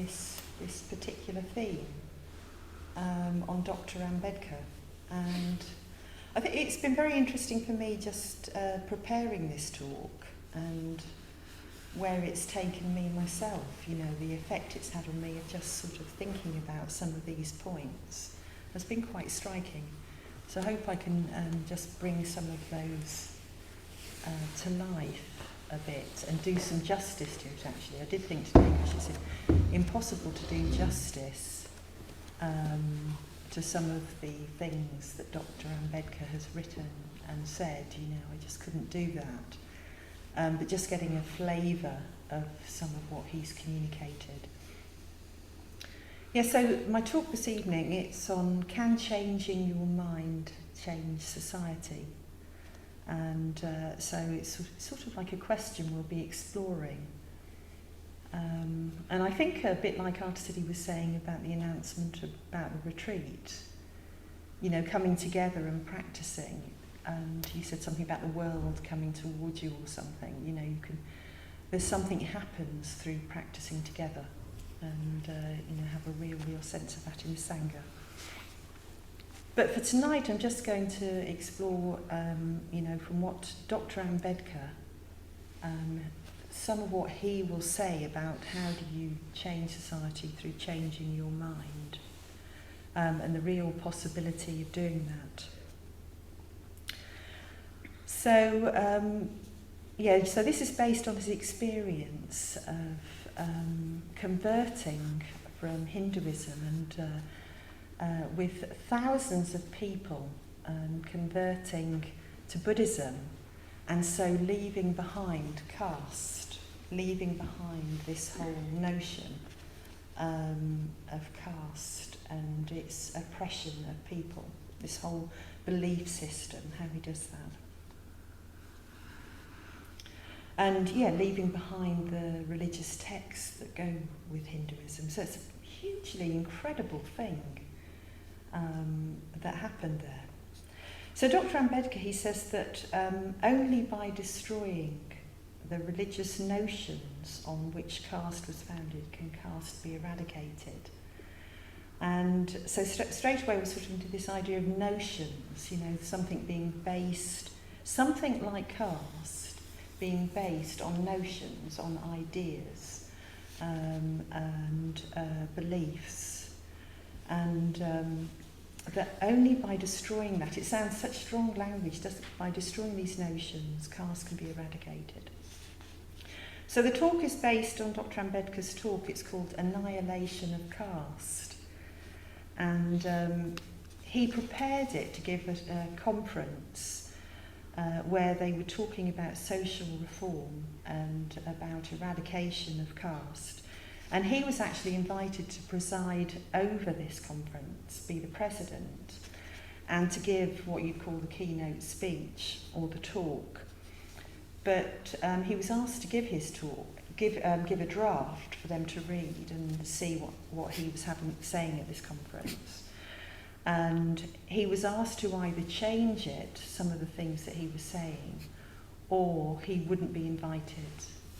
this particular theme on Dr Ambedkar, and I think it's been very interesting for me just preparing this talk and where it's taken me myself, you know, the effect it's had on me of just sort of thinking about some of these points has been quite striking. So I hope I can just bring some of those to life a bit and do some justice to it, actually. I did think today, gosh, it's impossible to do justice to some of the things that Dr Ambedkar has written and said, you know, I just couldn't do that. But just getting a flavour of some of what he's communicated. Yeah, so my talk this evening, it's on can changing your mind change society? And so it's sort of like a question we'll be exploring. And I think a bit like Artistity was saying about the announcement about the retreat, you know, coming together and practicing. And you said something about the world coming towards you or something. You know, there's something happens through practicing together, and you know, have a real sense of that in Sangha. But for tonight, I'm just going to explore, you know, from what Dr Ambedkar, some of what he will say about how do you change society through changing your mind, and the real possibility of doing that. So, yeah, so this is based on his experience of converting from Hinduism and with thousands of people converting to Buddhism, and so leaving behind caste, leaving behind this whole notion of caste and its oppression of people, this whole belief system, how he does that. And yeah, leaving behind the religious texts that go with Hinduism. So it's a hugely incredible thing that happened there. So Dr Ambedkar, he says that only by destroying the religious notions on which caste was founded can caste be eradicated. And so straight away we're sort of into this idea of notions, you know, something being based, something like caste, being based on notions, on ideas, and beliefs. And that only by destroying that, it sounds such strong language, by destroying these notions, caste can be eradicated. So the talk is based on Dr Ambedkar's talk. It's called Annihilation of Caste. And he prepared it to give a conference where they were talking about social reform and about eradication of caste. And he was actually invited to preside over this conference, be the president, and to give what you'd call the keynote speech or the talk. But he was asked to give his talk, give a draft for them to read and see what he was saying at this conference. And he was asked to either change it, some of the things that he was saying, or he wouldn't be invited.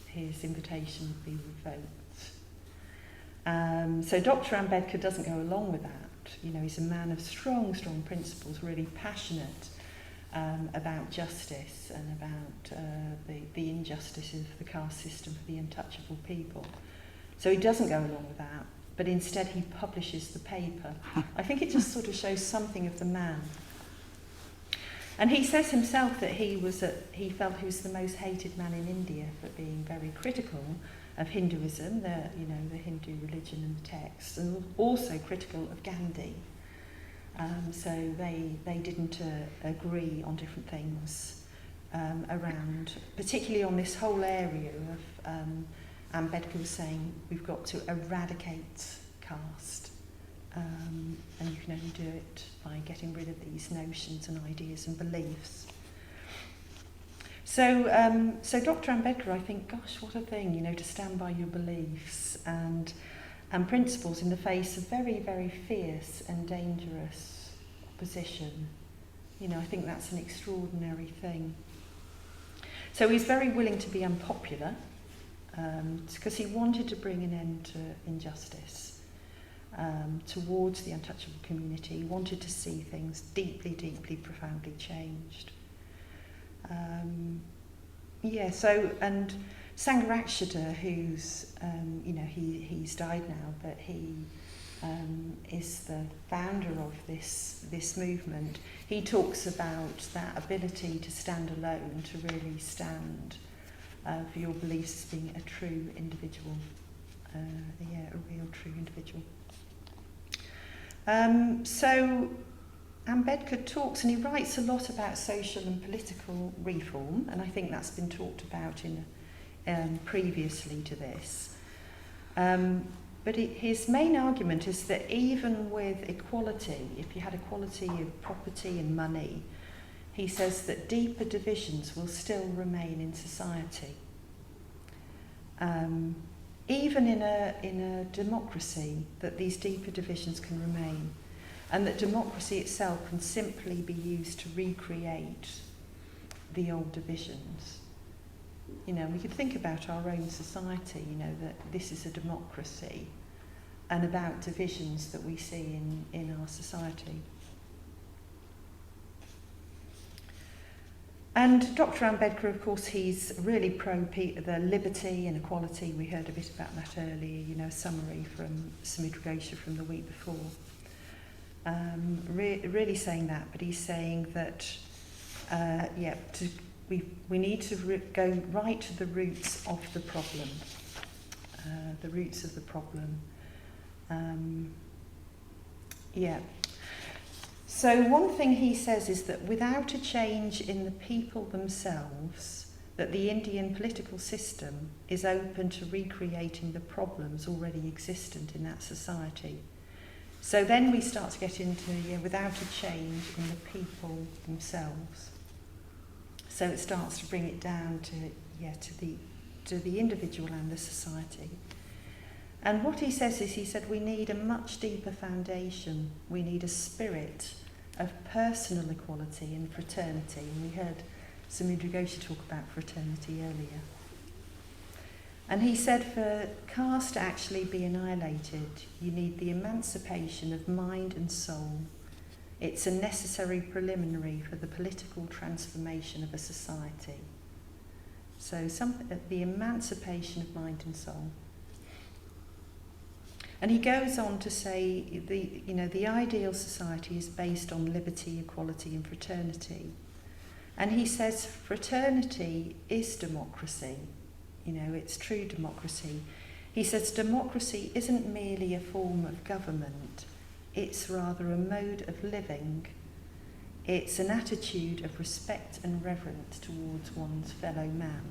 His invitation would be revoked. So Dr Ambedkar doesn't go along with that. You know, he's a man of strong principles, really passionate about justice and about the injustice of the caste system for the untouchable people. So he doesn't go along with that, but instead he publishes the paper. I think it just sort of shows something of the man. And he says himself that he felt he was the most hated man in India for being very critical of Hinduism, the Hindu religion and the texts, and also critical of Gandhi. So they didn't agree on different things around, particularly on this whole area of Ambedkar was saying we've got to eradicate caste, and you can only do it by getting rid of these notions and ideas and beliefs. So Dr Ambedkar, I think, gosh, what a thing, you know, to stand by your beliefs and principles in the face of very, very fierce and dangerous opposition. You know, I think that's an extraordinary thing. So he's very willing to be unpopular, because he wanted to bring an end to injustice towards the untouchable community. He wanted to see things deeply, deeply, profoundly changed. And Sangha, who's, he's died now, but he is the founder of this movement. He talks about that ability to stand alone, to really stand for your beliefs as being a true individual, a real true individual. So Ambedkar talks, and he writes a lot about social and political reform, and I think that's been talked about in previously to this. But his main argument is that even with equality, if you had equality of property and money, he says that deeper divisions will still remain in society. Even in a democracy, that these deeper divisions can remain, and that democracy itself can simply be used to recreate the old divisions. We could think about our own society, that this is a democracy, and about divisions that we see in our society. And Dr Ambedkar, of course, he's really pro the liberty and equality. We heard a bit about that earlier, a summary from Viryajyoti from the week before. Really saying that, but he's saying that, we need to go right to the roots of the problem. The roots of the problem. So one thing he says is that without a change in the people themselves, that the Indian political system is open to recreating the problems already existent in that society. So then we start to get into without a change in the people themselves. So it starts to bring it down to the individual and the society. And what he says is, he said, we need a much deeper foundation. We need a spirit of personal equality and fraternity. And we heard Viryajyoti talk about fraternity earlier. And he said for caste to actually be annihilated, you need the emancipation of mind and soul. It's a necessary preliminary for the political transformation of a society. So the emancipation of mind and soul. And he goes on to say the ideal society is based on liberty, equality and fraternity. And he says fraternity is democracy. It's true democracy. He says democracy isn't merely a form of government. It's rather a mode of living. It's an attitude of respect and reverence towards one's fellow man.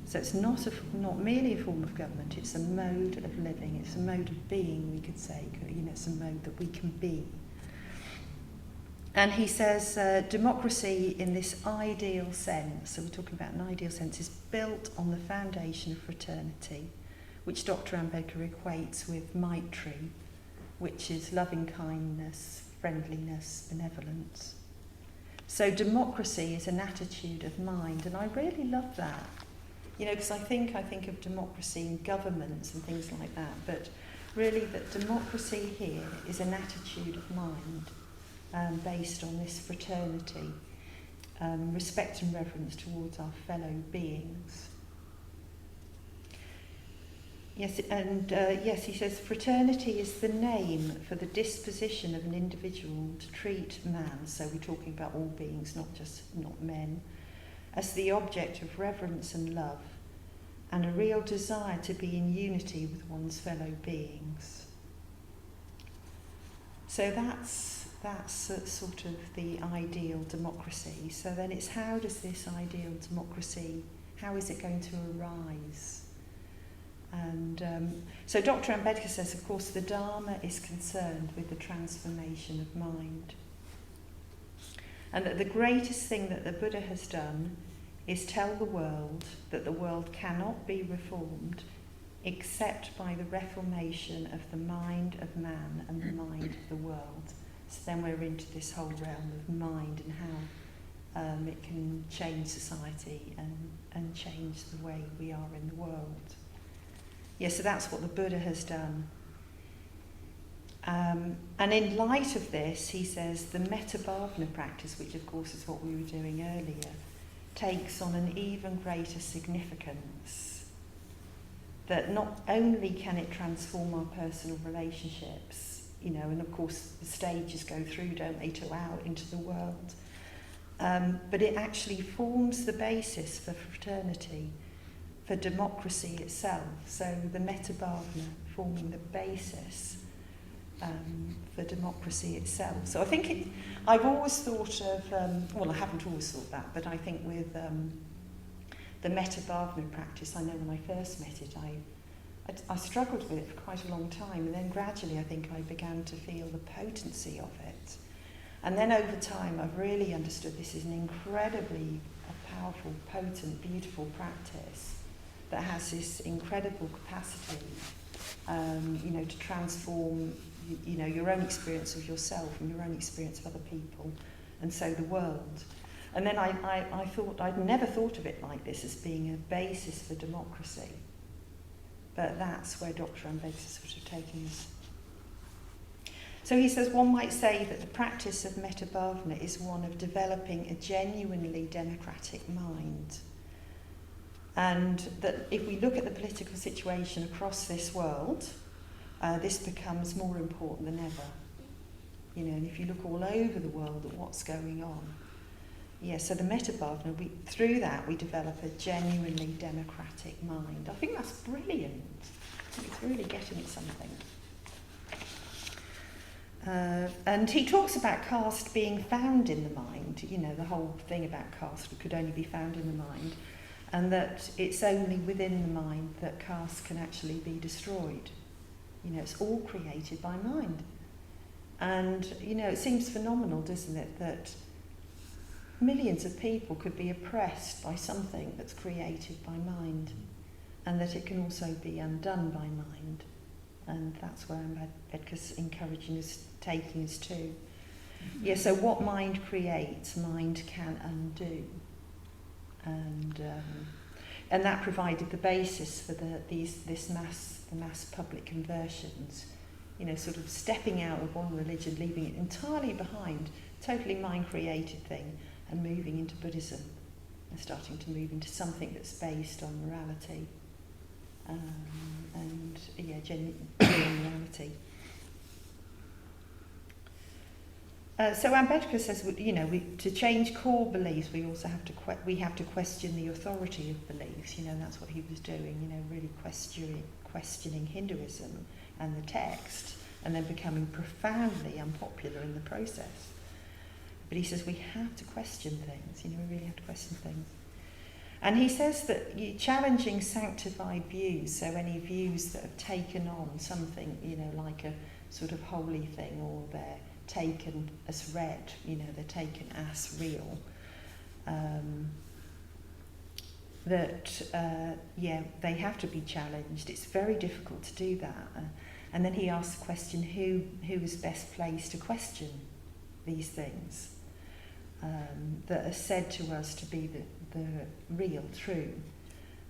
So it's not merely a form of government, it's a mode of living, it's a mode of being, we could say. It's a mode that we can be. And he says democracy in this ideal sense, so we're talking about an ideal sense, is built on the foundation of fraternity, which Dr Ambedkar equates with Maitri, which is loving kindness, friendliness, benevolence. So democracy is an attitude of mind, and I really love that. Because I think of democracy in governments and things like that, but really that democracy here is an attitude of mind based on this fraternity, respect and reverence towards our fellow beings. Yes, and he says fraternity is the name for the disposition of an individual to treat man, so we're talking about all beings, not men, as the object of reverence and love, and a real desire to be in unity with one's fellow beings. So that's sort of the ideal democracy. So then it's how does this ideal democracy, how is it going to arise? And so Dr Ambedkar says, of course, the Dharma is concerned with the transformation of mind. And that the greatest thing that the Buddha has done is tell the world that the world cannot be reformed except by the reformation of the mind of man and the mind of the world. So then we're into this whole realm of mind and it can change society and change the way we are in the world. Yeah, so that's what the Buddha has done. And in light of this, he says the metta-bhavana practice, which of course is what we were doing earlier, takes on an even greater significance. That not only can it transform our personal relationships, and of course the stages go through, don't they, to out into the world, but it actually forms the basis for fraternity, for democracy itself. So the metta-bhavana forming the basis for democracy itself. So I think I've always thought of, I haven't always thought that, but I think with the metta-bhavana practice, I know when I first met it, I struggled with it for quite a long time, and then gradually I think I began to feel the potency of it. And then over time I've really understood this is an incredibly powerful, potent, beautiful practice that has this incredible capacity, to transform your own experience of yourself and your own experience of other people, and so the world. And then I thought, I'd never thought of it like this as being a basis for democracy. But that's where Dr Ambedkar sort of taking us. So he says, one might say that the practice of metta-bhavana is one of developing a genuinely democratic mind. And that if we look at the political situation across this world, this becomes more important than ever. And if you look all over the world at what's going on. So the metta-bhavana, through that we develop a genuinely democratic mind. I think that's brilliant. I think it's really getting at something. And he talks about caste being found in the mind, the whole thing about caste could only be found in the mind, and that it's only within the mind that caste can actually be destroyed. It's all created by mind. And, it seems phenomenal, doesn't it, that millions of people could be oppressed by something that's created by mind, and that it can also be undone by mind. And that's where Ambedkar's encouraging us, taking us to. So what mind creates, mind can undo. And that provided the basis for the mass public conversions, sort of stepping out of one religion, leaving it entirely behind, totally mind-created thing, and moving into Buddhism, and starting to move into something that's based on morality, genuine morality. So Ambedkar says, to change core beliefs, we also have to question the authority of beliefs. That's what he was doing. Really questioning Hinduism and the text, and then becoming profoundly unpopular in the process. But he says we have to question things. We really have to question things. And he says that challenging sanctified views, so any views that have taken on something, like a sort of holy thing, or they're taken as read, they're taken as real, they have to be challenged. It's very difficult to do that. And then he asks the question, who is best placed to question these things that are said to us to be the real, true.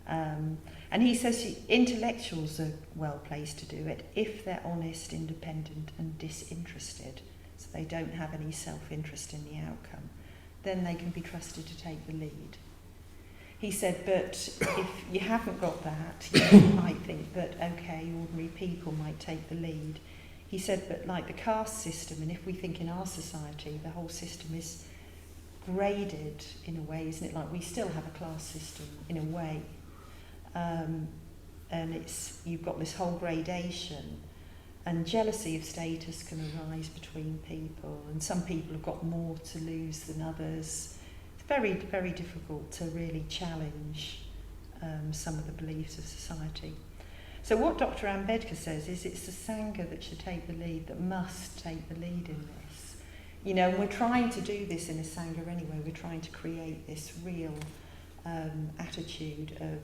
And he says intellectuals are well placed to do it if they're honest, independent and disinterested, so they don't have any self-interest in the outcome. Then they can be trusted to take the lead. He said, but if you haven't got that, you might think that, okay, ordinary people might take the lead. He said, but like the caste system, and if we think in our society, the whole system is graded in a way, isn't it? Like we still have a class system in a way. And you've got this whole gradation, and jealousy of status can arise between people, and some people have got more to lose than others. It's very, very difficult to really challenge some of the beliefs of society. So what Dr Ambedkar says is it's the Sangha that should take the lead, that must take the lead in this. And we're trying to do this in a Sangha anyway. We're trying to create this real attitude of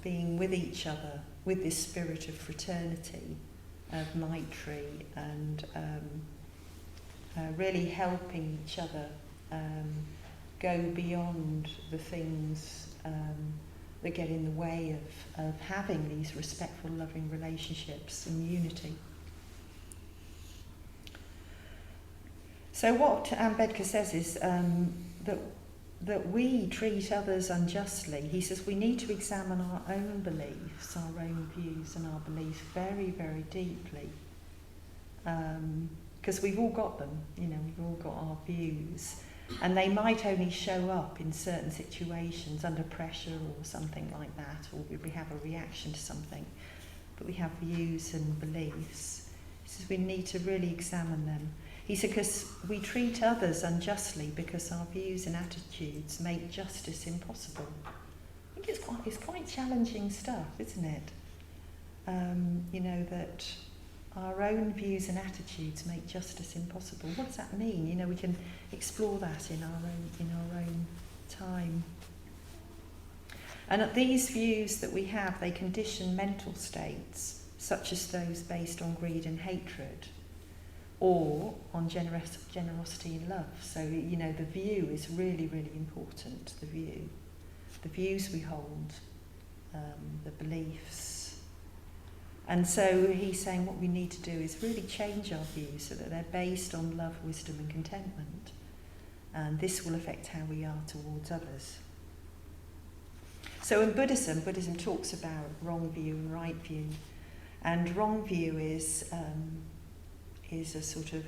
being with each other, with this spirit of fraternity, of Maitri, and really helping each other go beyond the things that get in the way of having these respectful, loving relationships and unity. So what Ambedkar says is that we treat others unjustly. He says we need to examine our own beliefs, our own views and our beliefs very, very deeply. Because we've all got them, we've all got our views. And they might only show up in certain situations under pressure or something like that, or we have a reaction to something. But we have views and beliefs. He says we need to really examine them. He said, because we treat others unjustly because our views and attitudes make justice impossible. I think it's quite challenging stuff, isn't it? That our own views and attitudes make justice impossible. What does that mean? We can explore that in our own time. And these views that we have, they condition mental states, such as those based on greed and hatred, or on generosity and love. So, the view is really, really important, the views we hold, the beliefs. And so he's saying what we need to do is really change our views so that they're based on love, wisdom and contentment. And this will affect how we are towards others. So in Buddhism talks about wrong view and right view. And wrong view is a sort of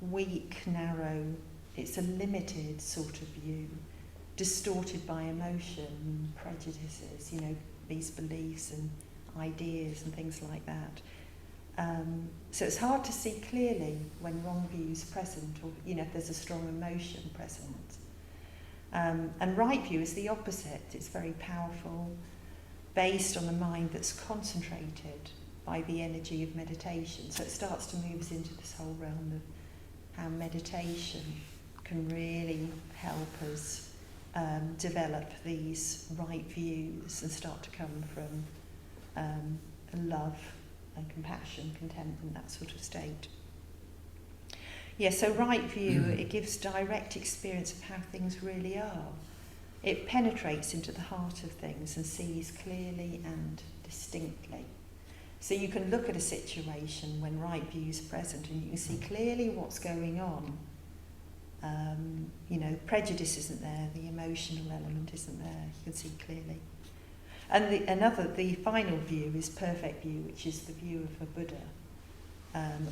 weak, narrow, it's a limited sort of view, distorted by emotion, prejudices, these beliefs and ideas and things like that. So it's hard to see clearly when wrong view is present, or if there's a strong emotion present. And right view is the opposite. It's very powerful, based on a mind that's concentrated by the energy of meditation. So it starts to move us into this whole realm of how meditation can really help us develop these right views and start to come from love and compassion, contentment, that sort of state. Yeah, so right view, it gives direct experience of how things really are. It penetrates into the heart of things and sees clearly and distinctly. So you can look at a situation when right view is present and you can see clearly what's going on. Prejudice isn't there, the emotional element isn't there, you can see clearly. And the final view is perfect view, which is the view of a Buddha,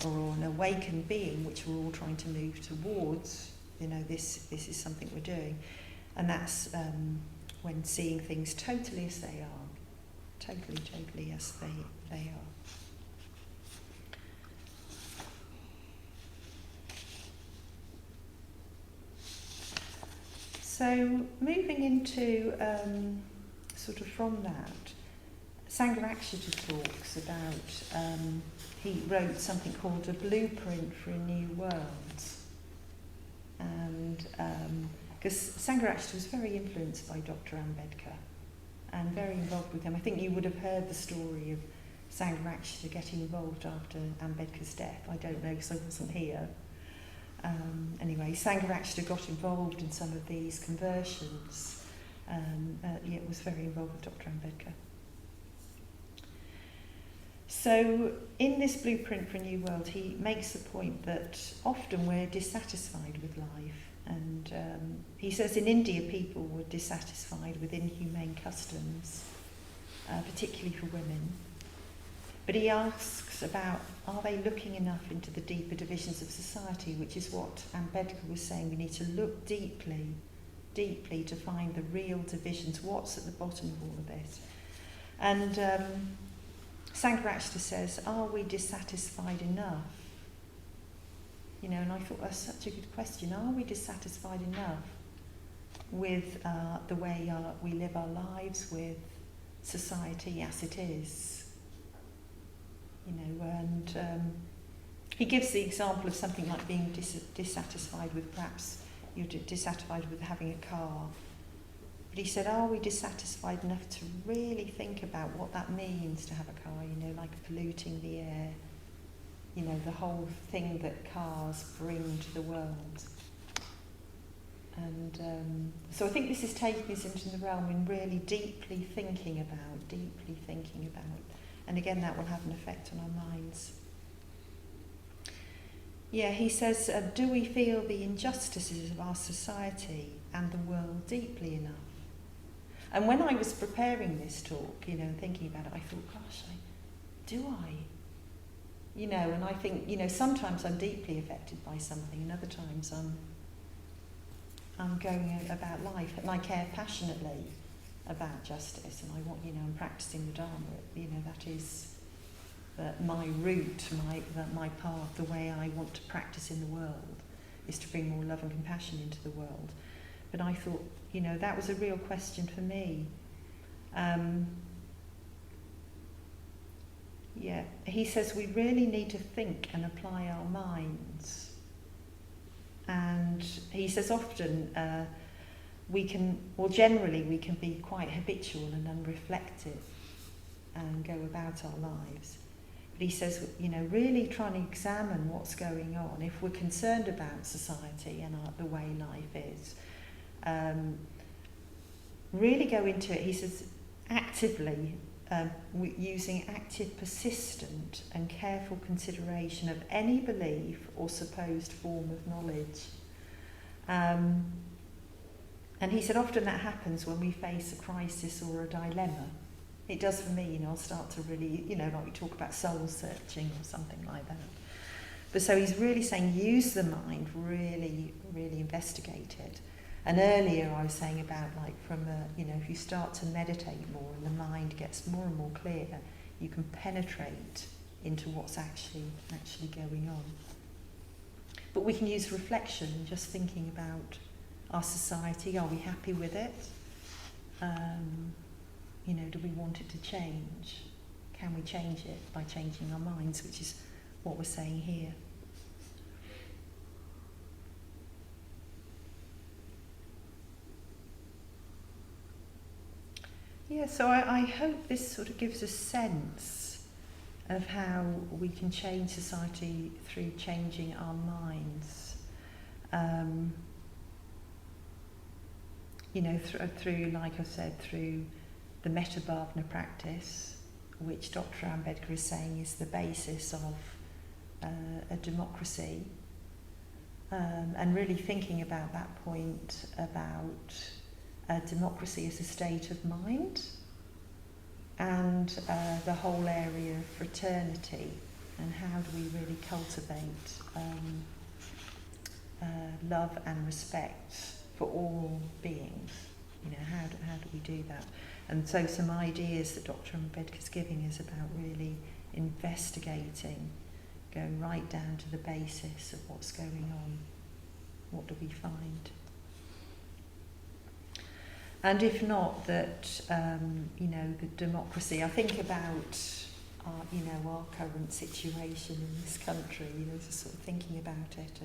or an awakened being, which we're all trying to move towards. This is something we're doing. And that's when seeing things totally as they are. Totally as they are. So moving into sort of from that, Sangha talks about, he wrote something called A Blueprint for a New World. And because Sangha was very influenced by Dr Ambedkar and very involved with him. I think you would have heard the story of Sangha getting involved after Ambedkar's death. I don't know because I wasn't here. Anyway, Sangha got involved in some of these conversions. It was very involved with Dr Ambedkar. So in this Blueprint for a New World, he makes the point that often we're dissatisfied with life. And he says in India people were dissatisfied with inhumane customs, particularly for women. But he asks about, are they looking enough into the deeper divisions of society, which is what Ambedkar was saying, we need to look deeply to find the real divisions, what's at the bottom of all of this. And Sangha says, are we dissatisfied enough? And I thought that's such a good question. Are we dissatisfied enough with the way we live our lives, with society as it is? And he gives the example of something like being dissatisfied with, perhaps you're dissatisfied with having a car. But he said, are we dissatisfied enough to really think about what that means to have a car, like polluting the air, the whole thing that cars bring to the world. And so I think this is taking us into the realm in really deeply thinking about, and again that will have an effect on our minds. Yeah, he says, do we feel the injustices of our society and the world deeply enough? And when I was preparing this talk, and thinking about it, I thought, gosh, do I? And I think, sometimes I'm deeply affected by something, and other times I'm going about life, and I care passionately about justice, and I want, I'm practicing the Dharma. That is my route, my path, the way I want to practice in the world is to bring more love and compassion into the world. But I thought, that was a real question for me. He says we really need to think and apply our minds. And he says often generally we can be quite habitual and unreflective and go about our lives. But he says, really trying to examine what's going on, if we're concerned about society and the way life is, really go into it. He says, actively, using active, persistent and careful consideration of any belief or supposed form of knowledge. And he said often that happens when we face a crisis or a dilemma. It does for me, I'll start to really, like we talk about soul searching or something like that. But so he's really saying use the mind, really, really investigate it. And earlier I was saying about if you start to meditate more and the mind gets more and more clear, you can penetrate into what's actually going on. But we can use reflection, just thinking about our society. Are we happy with it? Do we want it to change? Can we change it by changing our minds, which is what we're saying here. Yeah, so I hope this sort of gives a sense of how we can change society through changing our minds. Through, like I said, through the metta-bhavana practice, which Dr Ambedkar is saying is the basis of a democracy, and really thinking about that point about democracy as a state of mind, and the whole area of fraternity, and how do we really cultivate love and respect for all beings. How do we do that? And so some ideas that Dr Ambedkar is giving is about really investigating, going right down to the basis of what's going on. What do we find? And if not, that, the democracy, I think about, our current situation in this country, just sort of thinking about it,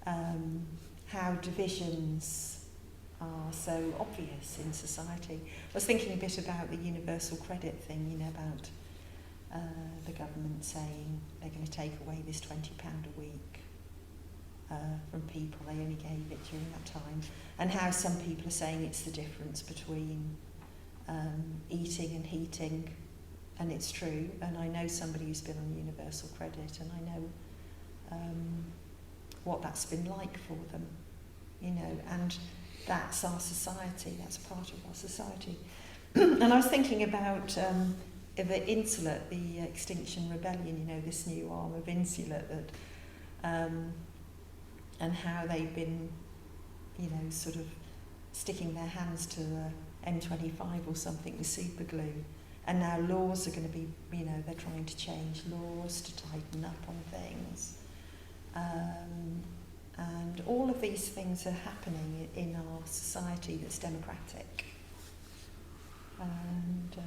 and how divisions are so obvious in society. I was thinking a bit about the universal credit thing, about the government saying they're going to take away this £20 a week from people. They only gave it during that time. And how some people are saying it's the difference between eating and heating. And it's true. And I know somebody who's been on universal credit, and I know what that's been like for them, and that's our society, that's part of our society. And I was thinking about the Insulet, the Extinction Rebellion, this new arm of Insulet, that, and how they've been, sort of sticking their hands to M25 or something with super glue. And now laws are going to be, they're trying to change laws to tighten up on things. And all of these things are happening in our society that's democratic. And,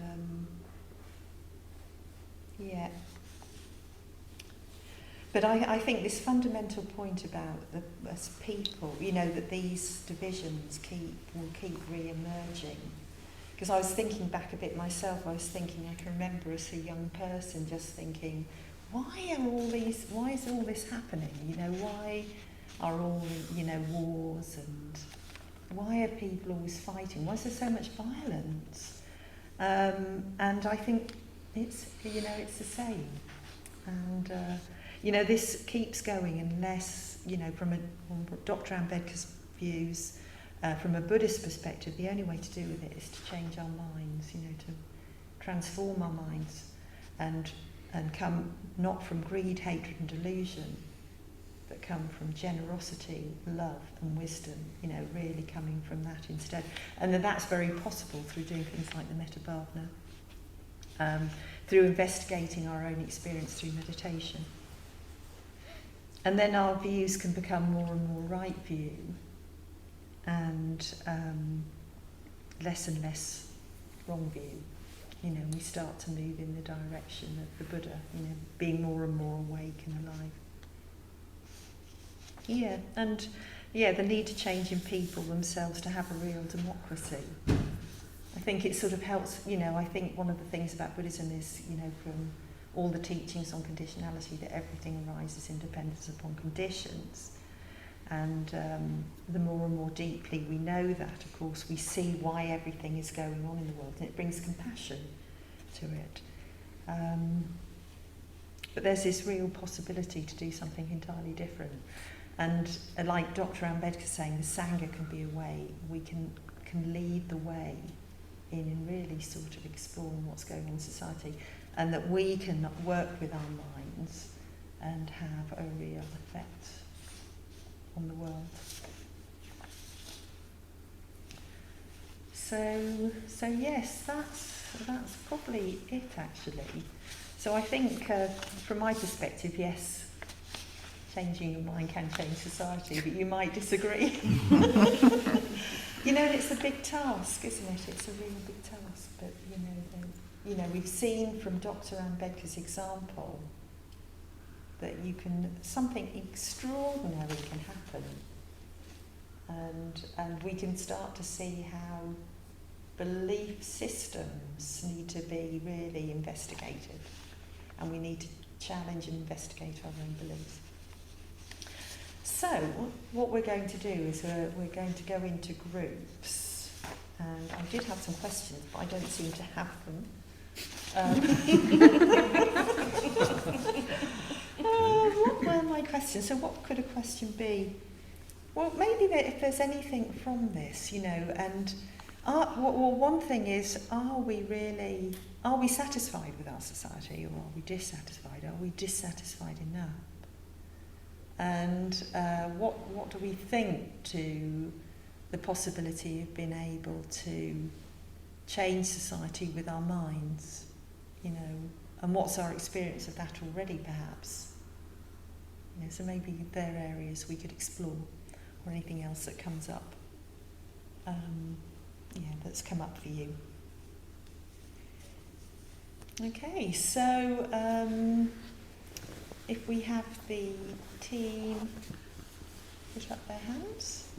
But I think this fundamental point about as people, that these divisions will keep re-emerging. Because I was thinking back a bit myself, I can remember as a young person just thinking, why is all this happening? You know, why are all, you know, wars, and why are people always fighting? Why is there so much violence? And I think it's, you know, it's the same. And, you know, this keeps going unless, you know, from Dr Ambedkar's views, from a Buddhist perspective, the only way to do with it is to change our minds, you know, to transform our minds and come not from greed, hatred and delusion, but come from generosity, love and wisdom, you know, really coming from that instead. And then that's very possible through doing things like the Metta Bhavana, through investigating our own experience through meditation. And then our views can become more and more right view, and less and less wrong view. You know, we start to move in the direction of the Buddha, you know, being more and more awake and alive. Yeah, and yeah, the need to change in people themselves to have a real democracy. I think it sort of helps, you know, I think one of the things about Buddhism is, you know, from all the teachings on conditionality, that everything arises in dependence upon conditions. And the more and more deeply we know that, of course, we see why everything is going on in the world, and it brings compassion to it. But there's this real possibility to do something entirely different. And like Dr Ambedkar saying, the Sangha can be a way, we can lead the way in really sort of exploring what's going on in society, and that we can work with our minds and have a real effect on the world. So yes, that's probably it actually. So I think from my perspective, yes, changing your mind can change society, but you might disagree. You know, it's a big task, isn't it? It's a really big task, but you know, we've seen from Dr Ambedkar's example that something extraordinary can happen, and we can start to see how belief systems need to be really investigated, and we need to challenge and investigate our own beliefs. So what we're going to do is we're going to go into groups, and I did have some questions, but I don't seem to have them. What were my questions? So what could a question be? Well, maybe if there's anything from this, you know, and one thing is, are we satisfied with our society, or are we dissatisfied? Are we dissatisfied enough? And what do we think to the possibility of being able to change society with our minds, you know, and what's our experience of that already, perhaps? You know, so maybe there are areas we could explore, or anything else that comes up, that's come up for you. Okay, so if we have the team put up their hands.